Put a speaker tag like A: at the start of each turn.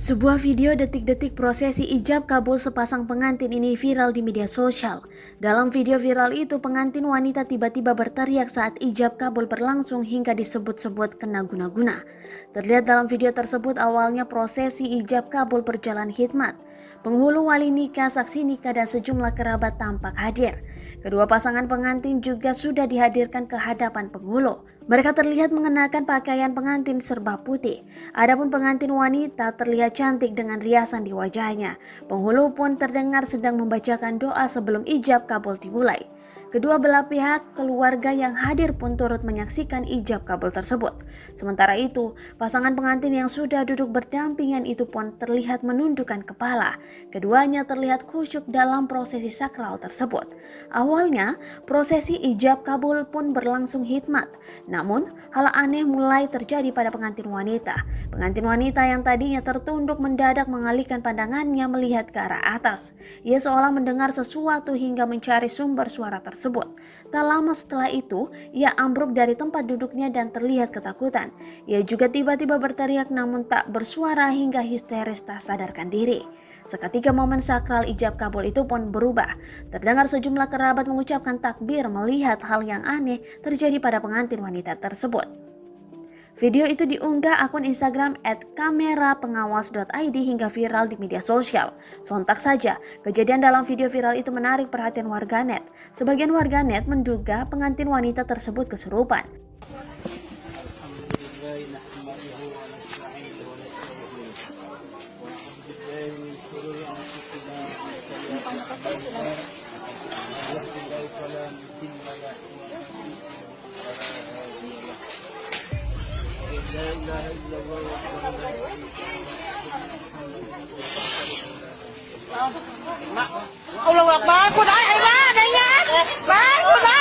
A: Sebuah video detik-detik prosesi ijab kabul sepasang pengantin ini viral di media sosial. Dalam video viral itu, pengantin wanita tiba-tiba berteriak saat ijab kabul berlangsung hingga disebut-sebut kena guna-guna. Terlihat dalam video tersebut awalnya prosesi ijab kabul berjalan hikmat. Penghulu wali nikah, saksi nikah, dan sejumlah kerabat tampak hadir. Kedua pasangan pengantin juga sudah dihadirkan ke hadapan penghulu. Mereka terlihat mengenakan pakaian pengantin serba putih. Adapun pengantin wanita terlihat cantik dengan riasan di wajahnya. Penghulu pun terdengar sedang membacakan doa sebelum ijab kabul dimulai. Kedua belah pihak keluarga yang hadir pun turut menyaksikan ijab kabul tersebut. Sementara itu, pasangan pengantin yang sudah duduk berdampingan itu pun terlihat menundukkan kepala. Keduanya terlihat khusyuk dalam prosesi sakral tersebut. Awalnya, prosesi ijab kabul pun berlangsung hikmat. Namun, hal aneh mulai terjadi pada pengantin wanita. Pengantin wanita yang tadinya tertunduk mendadak mengalihkan pandangannya melihat ke arah atas. Ia seolah mendengar sesuatu hingga mencari sumber suara tersebut. Tak lama setelah itu, ia ambruk dari tempat duduknya dan terlihat ketakutan. Ia juga tiba-tiba berteriak namun tak bersuara hingga histeris tak sadarkan diri. Seketika momen sakral ijab kabul itu pun berubah. Terdengar sejumlah kerabat mengucapkan takbir melihat hal yang aneh terjadi pada pengantin wanita tersebut. Video itu diunggah akun Instagram @kamerapengawas.id hingga viral di media sosial. Sontak saja, kejadian dalam video viral itu menarik perhatian warganet. Sebagian warganet menduga pengantin wanita tersebut kesurupan.
B: Allah Akbar, cô nói ai ba đây nha, ba cô nói.